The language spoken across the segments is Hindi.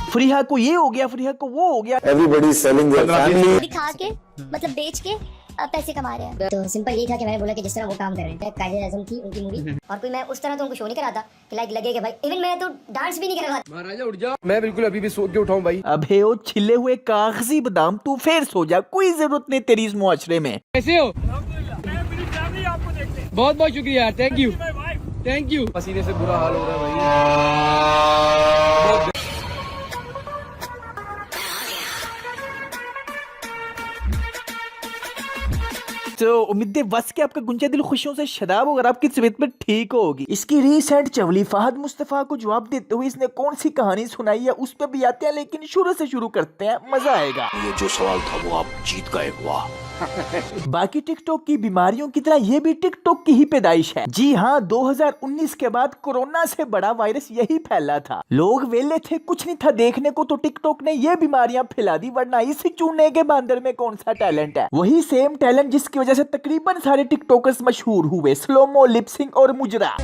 फरीहा को ये हो गया, फरीहा को वो हो गया। Everybody is selling their family. दिखा के मतलब बेच के पैसे कमा रहे हैं। तो सिंपल ये था कि मैंने बोला कि जिस तरह वो काम कर रहे हैं, कायदे आज़म थी उनकी मूवी, और कोई मैं उस तरह तो उनको शो नहीं कराता कि लाइक लगे कि भाई, इवन मैं तो डांस भी नहीं कर रहा था। महाराजा उठ जाओ, मैं बिल्कुल अभी भी सो के उठाऊं भाई। अबे ओ छिले हुए कागजी बादाम, तू फिर सो जा, कोई जरूरत नहीं तेरी इस मुआशरे में। कैसे हो? बहुत बहुत शुक्रिया, थैंक यू थैंक यू। पसीने से बुरा हाल हो रहा है भाई। तो उम्मीद बस के आपका गुंजा दिल खुशियों से शदाब होकर आपकी तबीयत में ठीक होगी। इसकी रीसेंट चवली फहद मुस्तफा को जवाब देते हुए इसने कौन सी कहानी सुनाई है उस पर भी आते हैं, लेकिन शुरू से शुरू करते हैं, मजा आएगा। ये जो सवाल था वो आप जीत गए, वाह। बाकी टिकटॉक की बीमारियों की तरह ये भी टिकटॉक की ही पैदाइश है। जी हाँ, 2019 के बाद कोरोना से बड़ा वायरस यही फैला था। लोग वेले थे, कुछ नहीं था देखने को, तो टिकटॉक ने ये बीमारियां फैला दी। वरना इस चूने के बंदर में कौन सा टैलेंट है, वही सेम टैलेंट जिसकी वजह से तकरीबन सारे टिकटॉकर्स मशहूर हुए, स्लोमो, लिपसिंग और मुजरा।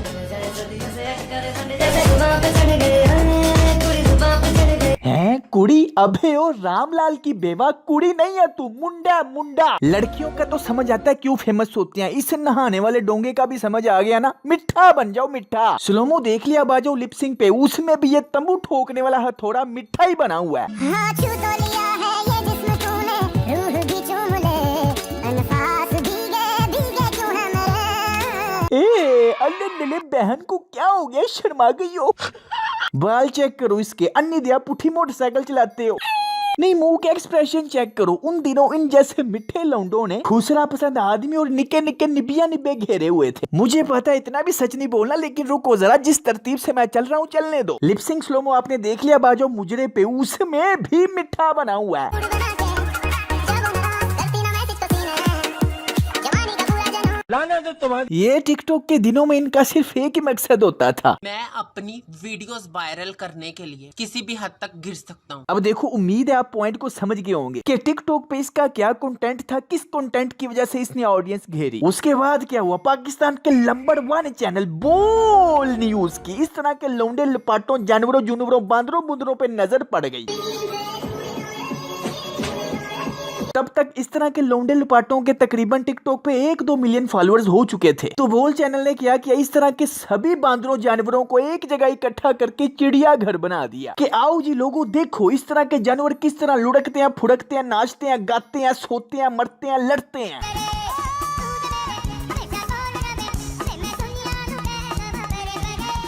हैं कुड़ी? अबे ओ रामलाल की बेवा, कुड़ी नहीं है तू, मुंडा मुंडा। लड़कियों का तो समझ आता है क्यों फेमस होती हैं, इस नहाने वाले डोंगे का भी समझ आ गया ना, मिठा बन जाओ मिठा। स्लोमो देख लिया बाजो लिपसिंग पे, उसमें भी ये तंबू ठोकने वाला हथौड़ा मिठा ही बना हुआ है। अल्ले बहन को क्या हो गया, शर्मा गई हो। बाल चेक करो इसके, अन्नी दिया पुठी मोटरसाइकिल चलाते हो। नहीं, मुंह के एक्सप्रेशन चेक करो, उन दिनों इन जैसे मिठे लौंडों ने खुसरा पसंद आदमी और निके निके निबिया निबे घेरे हुए थे। मुझे पता है इतना भी सच नहीं बोलना, लेकिन रुको जरा, जिस तरतीब से मैं चल रहा हूँ चलने दो। लिपसिंग स्लोमो आपने देख लिया बाजो मुजरे पे, उसमें भी मिठा बना हुआ है। ये टिकटॉक के दिनों में इनका सिर्फ एक ही मकसद होता था, मैं अपनी वीडियोस वायरल करने के लिए किसी भी हद तक गिर सकता हूँ। अब देखो, उम्मीद है आप पॉइंट को समझ गए होंगे कि टिकटॉक पे इसका क्या कंटेंट था, किस कंटेंट की वजह से इसने ऑडियंस घेरी। उसके बाद क्या हुआ, पाकिस्तान के नंबर 1 चैनल बोल न्यूज की इस तरह के लौंडे लपाटों जानवरों जुनवरों बांदरों बुंदरों पे नजर पड़ गई। तब तक इस तरह के लौंडे लपाटों के तकरीबन टिकटॉक पे 1-2 मिलियन फॉलोअर्स हो चुके थे। तो बोल चैनल ने क्या किया, इस तरह के सभी बांदरों जानवरों को एक जगह इकट्ठा करके चिड़िया घर बना दिया कि आओ जी लोगों, देखो इस तरह के जानवर किस तरह लुढ़कते हैं, फुड़कते हैं, नाचते हैं, गाते हैं, सोते हैं, मरते हैं, लड़ते हैं।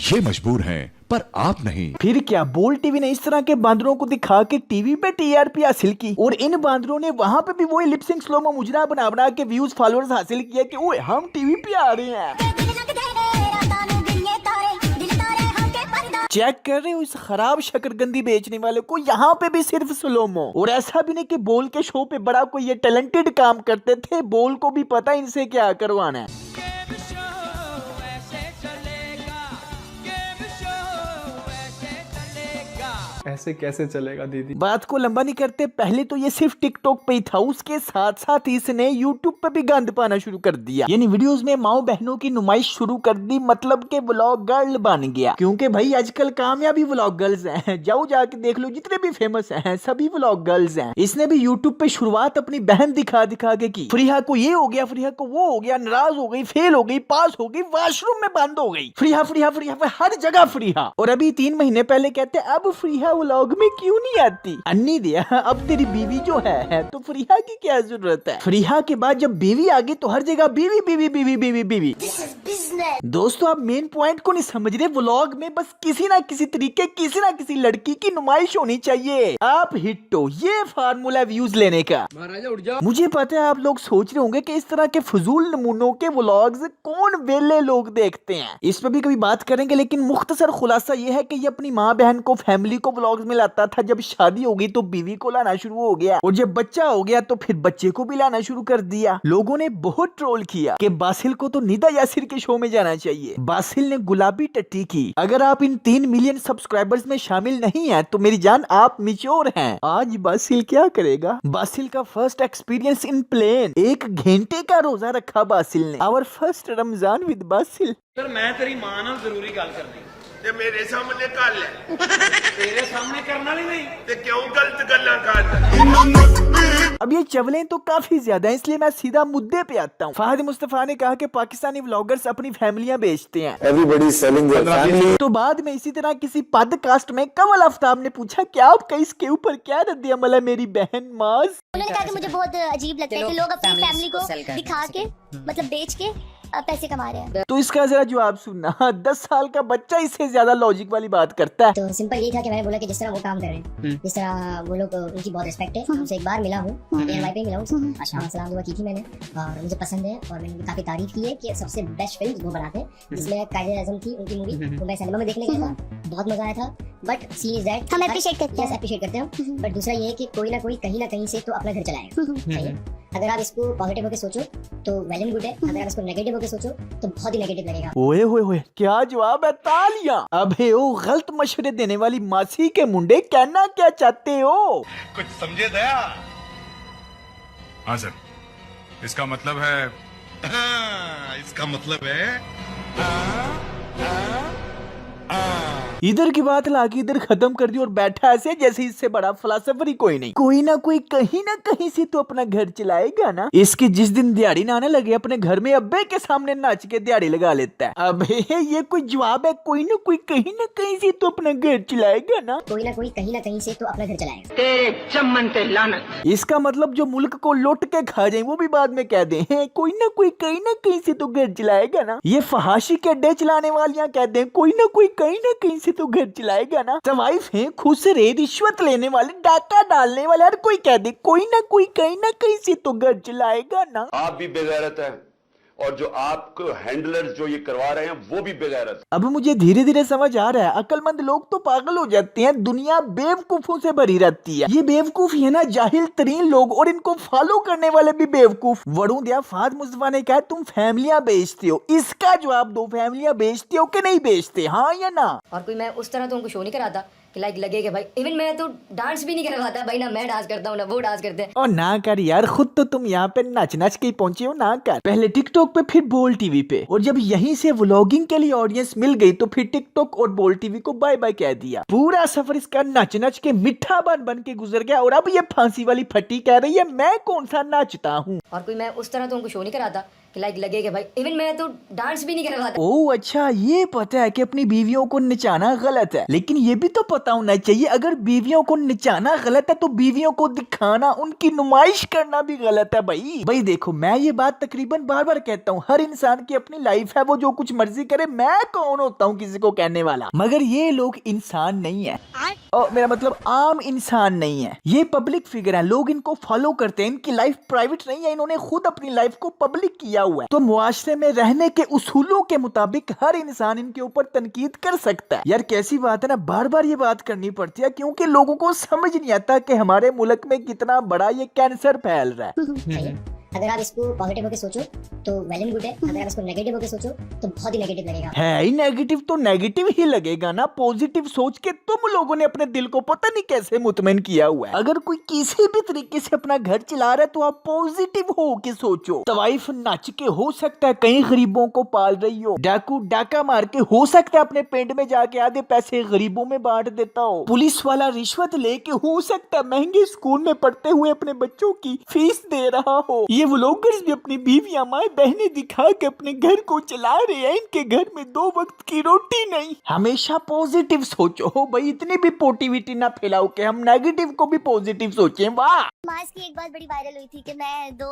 ये मजबूर हैं पर आप नहीं। फिर क्या, बोल टीवी ने इस तरह के बांदरों को दिखा के टीवी पे टीआरपी हासिल की, और इन बांदरों ने वहां पे भी वही लिपसिंग स्लोमो मुजरा बना बना के व्यूज फॉलोअर्स हासिल किया कि ओए हम टीवी पे आ रहे हैं। चेक कर रहे हो इस खराब शकरगंदी बेचने वाले को, यहाँ पे भी सिर्फ स्लोमो। और ऐसा भी नहीं कि बोल के शो पे बड़ा कोई ये टैलेंटेड काम करते थे, बोल को भी पता इनसे क्या करवाना है। ऐसे कैसे चलेगा दीदी? बात को लंबा नहीं करते, पहले तो ये सिर्फ टिकटॉक पे ही था, उसके साथ साथ इसने यूट्यूब पे भी गंद पाना शुरू कर दिया, यानी वीडियोस में माओ बहनों की नुमाइश शुरू कर दी, मतलब के व्लॉग गर्ल बन गया। क्योंकि भाई आजकल कामयाबी व्लॉग गर्ल्स हैं, जाओ जाके देख लो, जितने भी फेमस हैं सभी व्लॉग गर्ल्स हैं। इसने भी यूट्यूब पे शुरुआत अपनी बहन दिखा दिखा के की, फरीहा को ये हो गया, फरीहा को वो हो गया, नाराज हो गई, फेल हो गई, पास हो गई, वॉशरूम में बंद हो गई, फरीहा फरीहा फरीहा हर जगह फरीहा। और अभी 3 महीने पहले कहते अब फरीहा व्लॉग में क्यों नहीं आती। अन्नी दिया, अब तेरी बीवी जो है तो फरीहा की क्या जरूरत है। फरीहा के बाद जब बीवी आ गई तो हर जगह बीवी बीवी बीवी बीवी बीवी। दोस्तों आप मेन पॉइंट को नहीं समझ रहे, व्लॉग में बस किसी ना किसी तरीके किसी ना किसी लड़की की नुमाइश होनी चाहिए, आप हिट हो, ये फार्मूला व्यूज लेने का। महाराजा उठ जाओ। मुझे पता है आप लोग सोच रहे होंगे कि इस तरह के फजूल नमूनों के व्लॉग्स कौन वेले लोग देखते हैं, इस पर भी कभी बात करेंगे, लेकिन मुख्तसर खुलासा ये है कि ये अपनी माँ बहन को फैमिली को व्लॉग्स में लाता था, जब शादी हो गई तो बीवी को लाना शुरू हो गया, और जब बच्चा हो गया तो फिर बच्चे को भी लाना शुरू कर दिया। लोगों ने बहुत ट्रोल किया कि बासिल को तो निदा यासिर के शो में जाना चाहिए। बासिल ने गुलाबी टट्टी की। अगर आप इन 3 मिलियन सब्सक्राइबर्स में शामिल नहीं है तो मेरी जान आप मिच्योर हैं। आज बासिल क्या करेगा, बासिल का फर्स्ट एक्सपीरियंस इन प्लेन, 1 घंटे का रोजा रखा बासिल ने। Our first Ramzan with Basil. Sir मैं तेरी मां नाल जरूरी गल करनी ते मेरे सामने कर ले तेरे सामने करना नहीं ते क्यों गलत गल्लां कर। अब ये चवलें तो काफी ज्यादा हैं, इसलिए मैं सीधा मुद्दे पे आता हूँ। फहद मुस्तफा ने कहा कि पाकिस्तानी व्लॉगर्स अपनी फैमिलियां बेचते हैं। Everybody is selling their family. तो बाद में इसी तरह किसी पॉडकास्ट में कमल आफ्ताब ने पूछा क्या आपका इसके ऊपर क्या रद्द अमल है मेरी बहन माज। उन्होंने कहा कि मुझे बहुत अजीब लगता है कि लोग अपनी फैमिली को दिखा के मतलब बेच के पैसे कमा रहे हैं। तो इसका जरा जवाब सुनना। 10 साल का बच्चा इससे ज्यादा लॉजिक वाली बात करता है। तो सिंपल यही था कि मैंने बोला कि जिस तरह वो काम कर रहे हैं, जिस तरह वो लोग, उनकी बहुत रिस्पेक्ट है। उनसे एक बार मिला हूँ, एयरवाई पे मिला हूँ, अच्छा सलाम दुआ की थी मैंने, और मुझे पसंद है और मैंने उनकी काफी तारीफ की है कि सबसे बेस्ट फिल्म वो बनाते हैं, जिसमें कायदे आज़म थी उनकी मूवी, वो मैं सिनेमा में देखने गया था, बहुत मजा आया था। बट सीन इज दैट हम अप्रिशिएट करते हैं, बट दूसरा ये है कि कोई ना कोई कहीं ना कहीं से तो अपना घर चलाएगा, सही है। अगर आप इसको पॉजिटिव होकर सोचो तो वेल एंड गुड है, अगर आप इसको नेगेटिव होकर सोचो तो बहुत ही नेगेटिव लगेगा। ओए होए होए, क्या जवाब है, तालियां। अबे ओ गलत मशवरे देने वाली मासी के मुंडे, कहना क्या चाहते हो? कुछ समझे दया? हाँ सर, इसका मतलब है इसका मतलब है इधर की बात लाके इधर खत्म कर दी और बैठा ऐसे जैसे इससे बड़ा फिलोसोफर ही कोई नहीं। कोई ना कोई कहीं ना कहीं से तो अपना घर चलाएगा ना। इसकी जिस दिन दिहाड़ी ना आने लगे अपने घर में अब्बे के सामने नाच के दिहाड़ी लगा लेता है। अबे ये कोई जवाब है? कोई ना कोई कहीं ना कहीं से तो अपना घर चलाएगा ना। कोई ना कोई कहीं ना कहीं से तो अपना घर चलाएगा। तेरे चमन पे लानत। इसका मतलब जो मुल्क को लुट के खा जाए वो भी बाद में कह दे कोई ना कोई कहीं ना कहीं से तो घर चलाएगा ना। ये फहाशी के अड्डे चलाने वालियां कहते हैं कोई ना कोई कहीं ना कहीं से तो घर चलाएगा ना। तवाइफ है खुसरे रिश्वत लेने वाले, डाका डालने वाले, हर कोई कह दे कोई ना कोई कहीं ना कहीं से तो घर चलाएगा ना। आप भी बेगैरत है और जो आपको हैंडलर्स जो ये करवा रहे हैं वो भी बेगैरत। अब मुझे धीरे धीरे समझ आ रहा है अक्लमंद लोग तो पागल हो जाते हैं, दुनिया बेवकूफों से भरी रहती है। ये बेवकूफ है ना जाहिल तरीन लोग, और इनको फॉलो करने वाले भी बेवकूफ। वरुण दिया फहद मुस्तफा ने कहा तुम फैमिलियां बेचते हो, इसका जवाब दो, फैमिलियां बेचते हो कि नहीं बेचते, हाँ या ना? और कोई मैं उस तरह तो उनको शो नहीं कराता कि लाइक लगे कि भाई, इवन मैं तो डांस भी नहीं करवाता भाई, ना मैं डांस करता हूँ ना वो डांस करते हैं। और ना कर यार, खुद तो तुम यहाँ पे नाच नाच के पहुंचे हो, ना कर। पहले टिकटॉक पे फिर बोल टीवी पे, और जब यहीं से व्लॉगिंग के लिए ऑडियंस मिल गई तो फिर टिकटॉक और बोल टीवी को बाय बाय कह दिया। पूरा सफर इसका नच नच के मिठा बन के गुजर गया, और अब ये फांसी वाली फटी कह रही है मैं कौन सा नाचता हूँ। और कोई मैं उस तरह तो उनको शो नहीं कराता कि लाइक लगे कि भाई, इवन मैं तो डांस भी नहीं करवाता। ओह अच्छा, ये पता है कि अपनी बीवियों को नचाना गलत है, लेकिन ये भी तो पता होना चाहिए अगर बीवियों को नचाना गलत है तो बीवियों को दिखाना, उनकी नुमाइश करना भी गलत है। भाई देखो, मैं ये बात तकरीबन बार बार कहता हूँ, हर इंसान की अपनी लाइफ है, वो जो कुछ मर्जी करे, मैं कौन होता हूँ किसी को कहने वाला। मगर ये लोग इंसान नहीं है, और मेरा मतलब आम इंसान नहीं है, ये पब्लिक फिगर है, लोग इनको फॉलो करते हैं, इनकी लाइफ प्राइवेट नहीं है, इन्होंने खुद अपनी लाइफ को पब्लिक किया हुआ है। तो मुआशरे में रहने के उसूलों के मुताबिक हर इंसान इनके ऊपर तनकीद कर सकता है। यार कैसी बात है ना, बार बार ये बात करनी पड़ती है क्योंकि लोगों को समझ नहीं आता कि हमारे मुल्क में कितना बड़ा ये कैंसर फैल रहा है। अगर आप इसको पॉजिटिव होकर सोचो तो वेल एंड गुड है, अगर आप इसको नेगेटिव होकर सोचो तो बहुत ही नेगेटिव लगेगा। है ही नेगेटिव तो नेगेटिव ही लगेगा ना। पॉजिटिव सोच के तुम लोगों ने अपने दिल को पता नहीं कैसे मुतमईन किया हुआ है। अगर कोई किसी भी तरीके से अपना घर चला रहा है तो आप पॉजिटिव हो के सोचो। तवाइफ नाच के हो सकता है कई गरीबों को पाल रही हो, डाकू डाका मार के हो सकता है अपने पिंड में जाके आधे पैसे गरीबों में बांट देता हो, पुलिस वाला रिश्वत लेके हो सकता है महंगे स्कूल में पढ़ते हुए अपने बच्चों की फीस दे रहा हो। ये व्लॉगर्स भी अपनी बीवियां माए बहनें दिखा के अपने घर को चला रहे हैं, इनके घर में 2 वक्त की रोटी नहीं। हमेशा पॉजिटिव सोचो भाई, इतनी भी पॉजिटिविटी ना फैलाओ कि हम नेगेटिव को भी पॉजिटिव सोचें। वाह, मास की एक बात बड़ी वायरल हुई थी कि मैं 2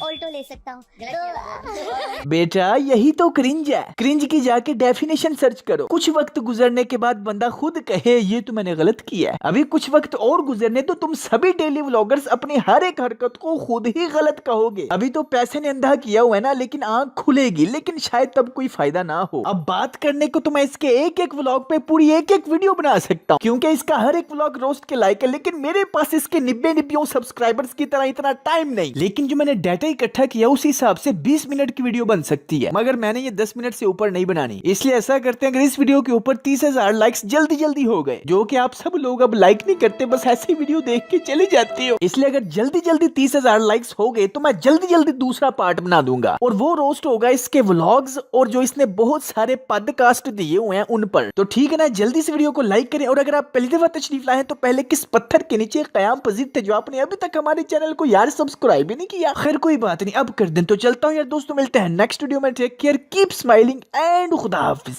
ऑल्टो ले सकता हूँ, तो बेटा यही तो क्रिंज है। क्रिंज की जाके डेफिनेशन सर्च करो। कुछ वक्त गुजरने के बाद बंदा खुद कहे ये तो मैंने गलत किया है, अभी कुछ वक्त और गुजरने तो तुम सभी डेली व्लॉगर्स अपनी हर एक हरकत को खुद ही गलत कहोगे। अभी तो पैसे ने अंधा किया हुआ है ना, लेकिन आंख खुलेगी, लेकिन शायद तब कोई फायदा ना हो। अब बात करने को तो मैं इसके एक एक व्लॉग पे पूरी एक एक वीडियो बना सकता हूँ क्योंकि इसका हर एक व्लॉग रोस्ट के लायक है, लेकिन मेरे पास इसके 90 सब्सक्राइबर्स की तरह इतना टाइम नहीं। लेकिन जो मैंने डाटा इकट्ठा किया उस हिसाब से 20 मिनट की वीडियो बन सकती है, मगर मैंने ये 10 मिनट से ऊपर नहीं बनानी। इसलिए ऐसा करते हैं, अगर इस वीडियो के ऊपर 30,000 लाइक्स जल्दी हो गए, जो कि आप सब लोग अब लाइक नहीं करते, बस ऐसी वीडियो देख के चले जाते हो, इसलिए अगर जल्दी 30,000 लाइक्स हो गए तो मैं जल्दी जल्दी दूसरा पार्ट बना दूंगा और वो रोस्ट होगा इसके व्लॉग्स और जो इसने बहुत सारे पॉडकास्ट दिए हुए हैं उन पर। तो ठीक है ना, जल्दी से वीडियो को लाइक करें और अगर आप पहली दफा तशरीफ लाए तो पहले किस पत्थर के नीचे कयाम पजीर थे जो आपने अभी तक हमारे चैनल को यार सब्सक्राइब ही नहीं किया। खैर कोई बात नहीं, अब कर दें। तो चलता हूँ यार दोस्तों, मिलते हैं नेक्स्ट वीडियो में। Take care, keep smiling and खुदा हाफिज।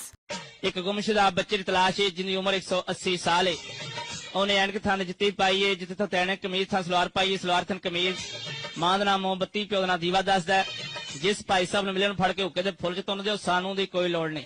एक गुमशुदा बच्चे की तलाश है जिनकी उम्र 180 साल है। उन्हें एनक थाने जुत्ती पाई है, जिथे तो तैने कमीज था सलवार पाई है, सलवार थन कमीज। मां दा नाम मोमबत्ती, प्यो दा नाम दीवा दसदा है। जिस भाई साहब ने मिले फड़ के हुक्के दे फुल च तुन दे सानू दी कोई लोड़ नहीं।